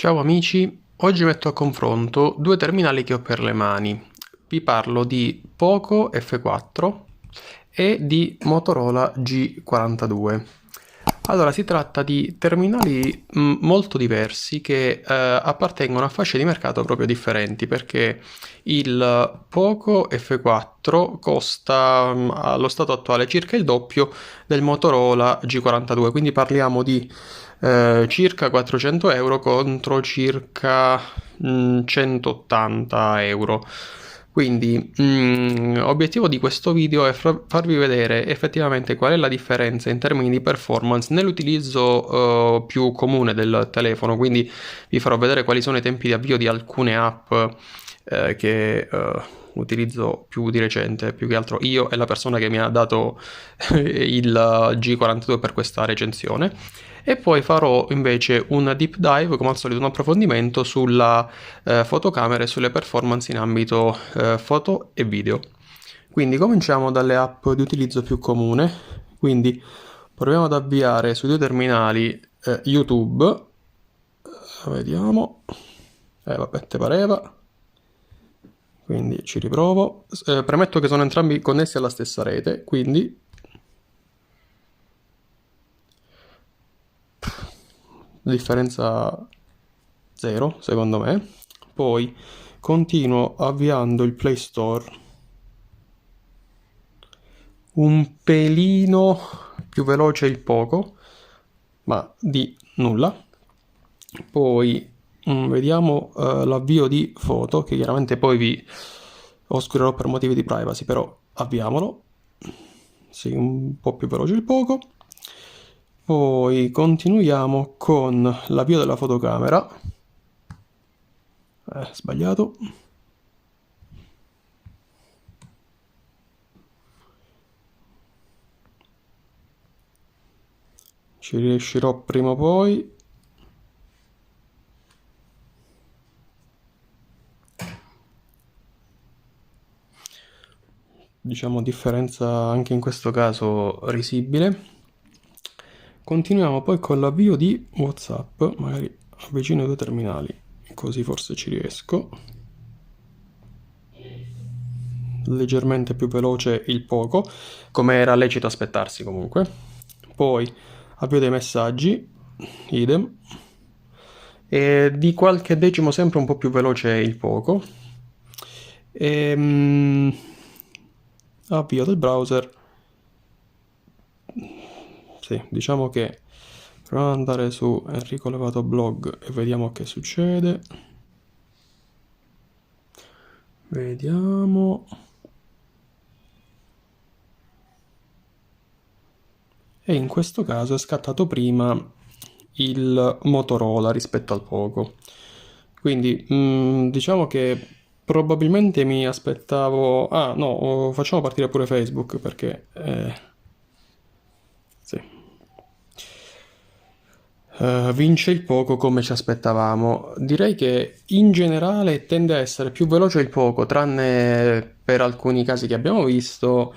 Ciao amici, oggi metto a confronto due terminali che ho per le mani. Vi parlo di Poco F4 e di Motorola G42. Allora, si tratta di terminali molto diversi che appartengono a fasce di mercato proprio differenti, perché il Poco F4 costa allo stato attuale circa il doppio del Motorola G42, quindi parliamo di circa 400 euro contro circa 180 euro. Quindi, obiettivo di questo video è farvi vedere effettivamente qual è la differenza in termini di performance nell'utilizzo più comune del telefono, quindi vi farò vedere quali sono i tempi di avvio di alcune app che utilizzo più di recente, più che altro io e la persona che mi ha dato il G42 per questa recensione. E poi farò invece un deep dive, come al solito un approfondimento sulla fotocamera e sulle performance in ambito foto e video. Quindi cominciamo dalle app di utilizzo più comune. Quindi proviamo ad avviare sui due terminali YouTube. Vediamo. Vabbè, te pareva. Quindi ci riprovo. Premetto che sono entrambi connessi alla stessa rete, quindi differenza zero secondo me. Poi continuo avviando il Play Store, un pelino più veloce il Poco, ma di nulla. Poi vediamo l'avvio di foto, che chiaramente poi vi oscurerò per motivi di privacy, però avviamolo. Sì, un po' più veloce il Poco. Poi continuiamo con l'avvio della fotocamera. Sbagliato. Ci riuscirò prima o poi. Diciamo differenza anche in questo caso risibile. Continuiamo poi con l'avvio di WhatsApp, magari avvicino i due terminali, così forse ci riesco. Leggermente più veloce il Poco, come era lecito aspettarsi comunque. Poi avvio dei messaggi, idem. E di qualche decimo sempre un po' più veloce il Poco. Avvio del browser. Sì, diciamo che proviamo ad andare su Enrico Levato Blog e vediamo che succede. Vediamo. E in questo caso è scattato prima il Motorola rispetto al Poco. Quindi diciamo che probabilmente mi aspettavo... Ah no, facciamo partire pure Facebook perché... sì. Vince il Poco come ci aspettavamo. Direi che in generale tende a essere più veloce il Poco, tranne per alcuni casi che abbiamo visto.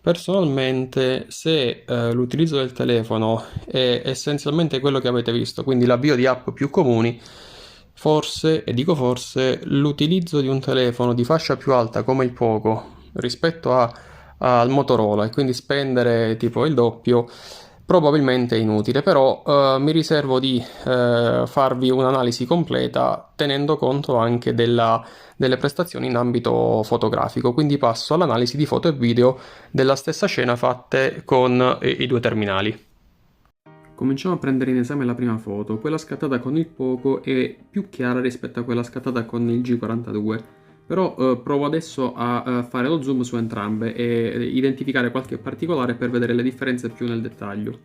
Personalmente, se l'utilizzo del telefono è essenzialmente quello che avete visto, quindi l'avvio di app più comuni, forse, e dico forse, l'utilizzo di un telefono di fascia più alta come il Poco rispetto al Motorola e quindi spendere tipo il doppio probabilmente è inutile, però mi riservo di farvi un'analisi completa tenendo conto anche delle prestazioni in ambito fotografico, quindi passo all'analisi di foto e video della stessa scena fatte con i due terminali. Cominciamo a prendere in esame la prima foto. Quella scattata con il Poco è più chiara rispetto a quella scattata con il G42, però provo adesso a fare lo zoom su entrambe e identificare qualche particolare per vedere le differenze più nel dettaglio.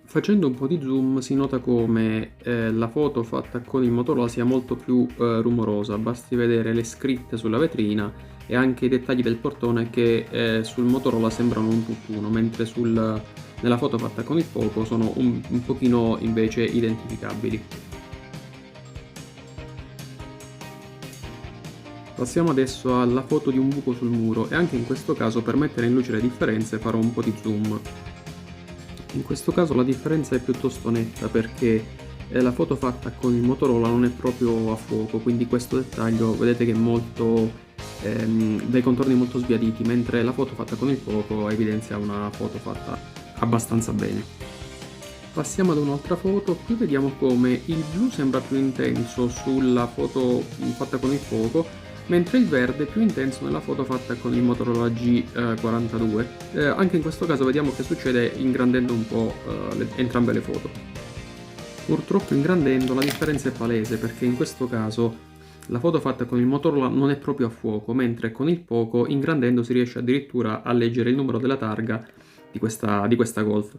Facendo un po' di zoom si nota come la foto fatta con il Motorola sia molto più rumorosa, basti vedere le scritte sulla vetrina e anche i dettagli del portone che sul Motorola sembrano un tutt'uno, mentre nella foto fatta con il Poco sono un pochino invece identificabili. Passiamo adesso alla foto di un buco sul muro e anche in questo caso per mettere in luce le differenze farò un po' di zoom. In questo caso la differenza è piuttosto netta perché la foto fatta con il Motorola non è proprio a fuoco, quindi questo dettaglio vedete che è molto dai contorni molto sbiaditi, mentre la foto fatta con il fuoco evidenzia una foto fatta abbastanza bene. Passiamo ad un'altra foto. Qui vediamo come il blu sembra più intenso sulla foto fatta con il fuoco, mentre il verde è più intenso nella foto fatta con il Motorola G42. Anche in questo caso vediamo che succede ingrandendo un po' entrambe le foto. Purtroppo ingrandendo la differenza è palese, perché in questo caso la foto fatta con il Motorola non è proprio a fuoco, mentre con il poco ingrandendo si riesce addirittura a leggere il numero della targa di questa Golf.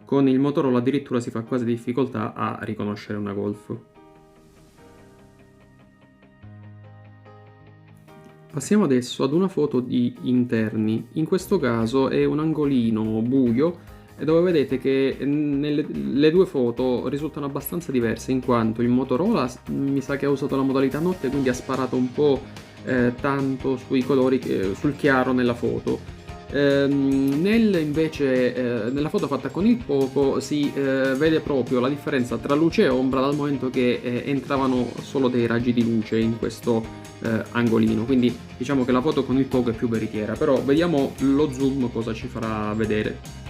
Con il Motorola addirittura si fa quasi difficoltà a riconoscere una Golf. Passiamo adesso ad una foto di interni. In questo caso è un angolino buio e dove vedete che le due foto risultano abbastanza diverse, in quanto il Motorola mi sa che ha usato la modalità notte, quindi ha sparato un po' tanto sui colori, sul chiaro nella foto. Nella foto fatta con il poco si vede proprio la differenza tra luce e ombra, dal momento che entravano solo dei raggi di luce in questo angolino, quindi diciamo che la foto con il poco è più veritiera, però vediamo lo zoom cosa ci farà vedere.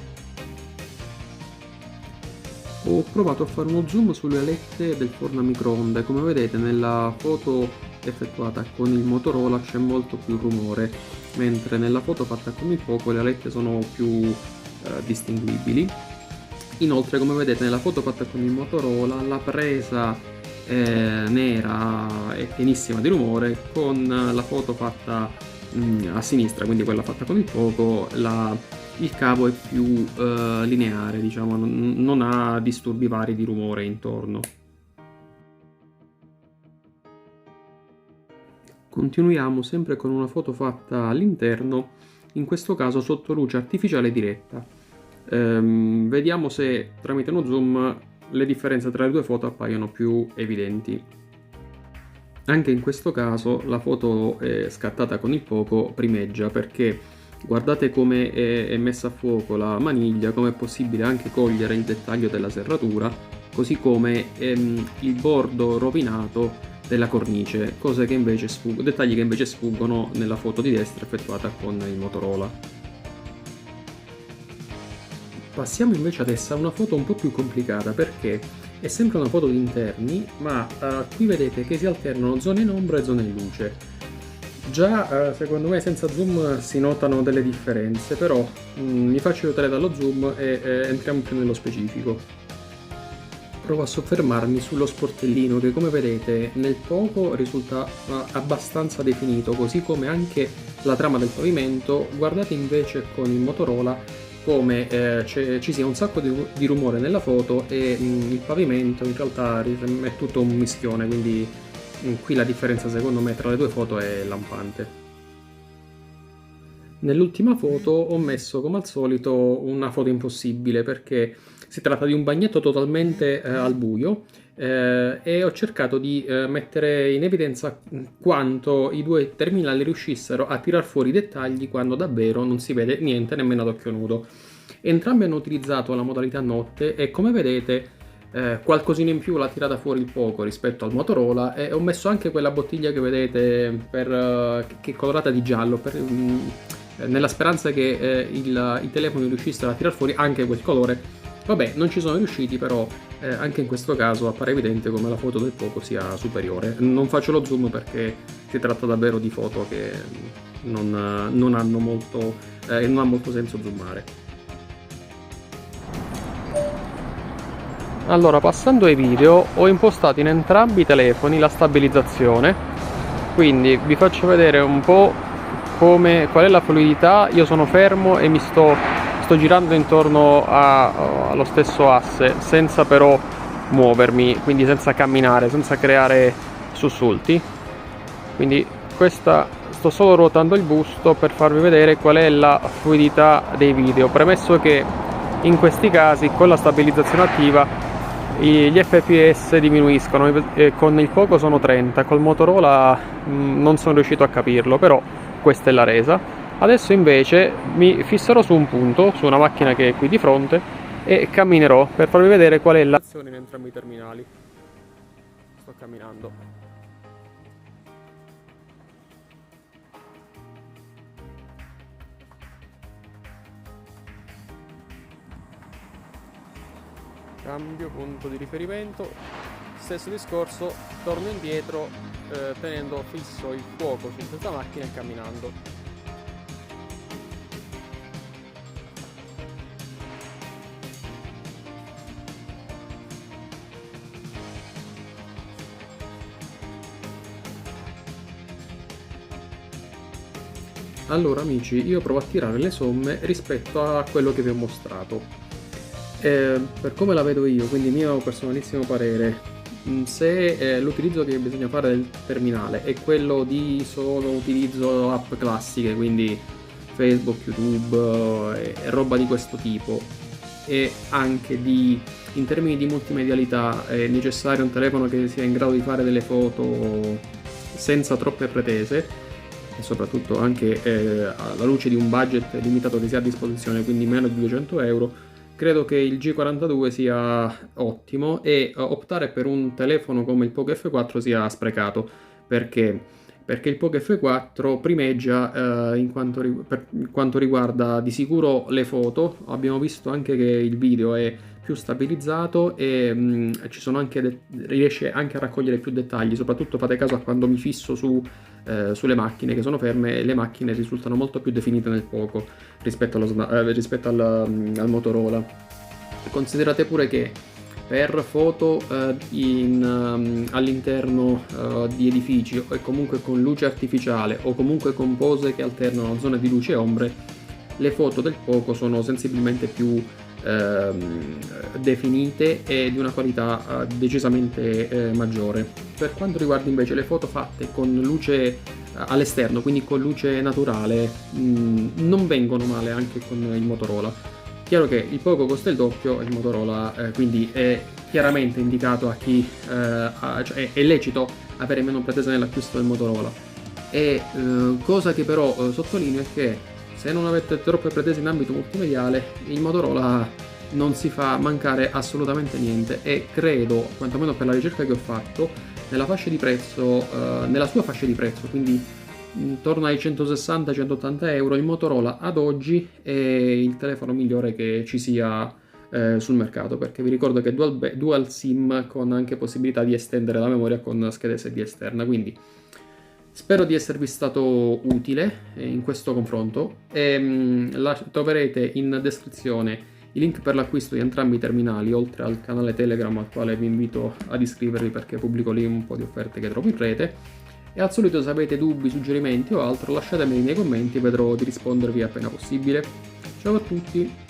Ho provato a fare uno zoom sulle alette del forno a microonde. Come vedete nella foto effettuata con il Motorola c'è molto più rumore, mentre nella foto fatta con il poco le alette sono più distinguibili. Inoltre, come vedete nella foto fatta con il Motorola la presa nera è pienissima di rumore, con la foto fatta a sinistra, quindi quella fatta con il poco, il cavo è più lineare, diciamo, non ha disturbi vari di rumore intorno. Continuiamo sempre con una foto fatta all'interno, in questo caso sotto luce artificiale diretta. Vediamo se tramite uno zoom le differenze tra le due foto appaiono più evidenti. Anche in questo caso la foto scattata con il poco primeggia, perché guardate come è messa a fuoco la maniglia, come è possibile anche cogliere il dettaglio della serratura, così come il bordo rovinato della cornice, dettagli che invece sfuggono nella foto di destra effettuata con il Motorola. Passiamo invece adesso a una foto un po' più complicata, perché è sempre una foto di interni, ma qui vedete che si alternano zone in ombra e zone in luce. Già secondo me senza zoom si notano delle differenze, però mi faccio aiutare dallo zoom e entriamo più nello specifico. Provo a soffermarmi sullo sportellino che, come vedete, nel poco risulta abbastanza definito, così come anche la trama del pavimento. Guardate invece con il Motorola come ci sia un sacco di rumore nella foto e il pavimento in realtà è tutto un mischione, quindi qui la differenza secondo me tra le due foto è lampante. Nell'ultima foto ho messo come al solito una foto impossibile, perché si tratta di un bagnetto totalmente al buio e ho cercato di mettere in evidenza quanto i due terminali riuscissero a tirar fuori i dettagli quando davvero non si vede niente nemmeno ad occhio nudo. Entrambi hanno utilizzato la modalità notte e, come vedete, qualcosina in più l'ha tirata fuori il poco rispetto al Motorola, e ho messo anche quella bottiglia che vedete che è colorata di giallo nella speranza che i telefoni riuscissero a tirar fuori anche quel colore. Vabbè, non ci sono riusciti, però anche in questo caso appare evidente come la foto del poco sia superiore. Non faccio lo zoom perché si tratta davvero di foto che non hanno molto, non ha molto senso zoomare. Allora, passando ai video, ho impostato in entrambi i telefoni la stabilizzazione, quindi vi faccio vedere un po' qual è la fluidità. Io sono fermo e mi sto girando intorno allo stesso asse, senza però muovermi, quindi senza camminare, senza creare sussulti. Quindi sto solo ruotando il busto per farvi vedere qual è la fluidità dei video, premesso che in questi casi con la stabilizzazione attiva gli fps diminuiscono, con il poco sono 30, col Motorola non sono riuscito a capirlo, però questa è la resa. Adesso invece mi fisserò su un punto, su una macchina che è qui di fronte, e camminerò per farvi vedere qual è l'azione in entrambi i terminali. sto camminando. Cambio punto di riferimento, stesso discorso, torno indietro tenendo fisso il fuoco su questa macchina e camminando. Allora amici, io provo a tirare le somme rispetto a quello che vi ho mostrato. Per come la vedo io, quindi mio personalissimo parere, se l'utilizzo che bisogna fare del terminale è quello di solo utilizzo app classiche, quindi Facebook, YouTube e roba di questo tipo, e anche in termini di multimedialità è necessario un telefono che sia in grado di fare delle foto senza troppe pretese, e soprattutto anche alla luce di un budget limitato che si ha a disposizione, quindi meno di 200 euro, credo che il G42 sia ottimo e optare per un telefono come il Poco F4 sia sprecato. Perché? Perché il Poco F4 primeggia per quanto riguarda di sicuro le foto. Abbiamo visto anche che il video è più stabilizzato e riesce anche a raccogliere più dettagli. Soprattutto fate caso a quando mi fisso sulle macchine che sono ferme, e le macchine risultano molto più definite nel Poco rispetto al Motorola. Considerate pure che per foto all'interno di edifici e comunque con luce artificiale o comunque con pose che alternano zone di luce e ombre, le foto del Poco sono sensibilmente più definite e di una qualità decisamente maggiore. Per quanto riguarda invece le foto fatte con luce all'esterno, quindi con luce naturale, non vengono male anche con il Motorola. Chiaro che il Poco costa il doppio, il Motorola quindi è chiaramente indicato a chi cioè è lecito avere meno pretese nell'acquisto del Motorola. E cosa che però sottolineo è che se non avete troppe pretese in ambito multimediale, il Motorola non si fa mancare assolutamente niente, e credo, quantomeno per la ricerca che ho fatto, nella sua fascia di prezzo, quindi intorno ai 160-180 euro, il Motorola ad oggi è il telefono migliore che ci sia sul mercato, perché vi ricordo che è dual SIM con anche possibilità di estendere la memoria con scheda SD esterna, quindi spero di esservi stato utile in questo confronto e troverete in descrizione i link per l'acquisto di entrambi i terminali, oltre al canale Telegram al quale vi invito ad iscrivervi perché pubblico lì un po' di offerte che trovo in rete. E al solito, se avete dubbi, suggerimenti o altro, lasciatemeli nei commenti, vedrò di rispondervi appena possibile. Ciao a tutti!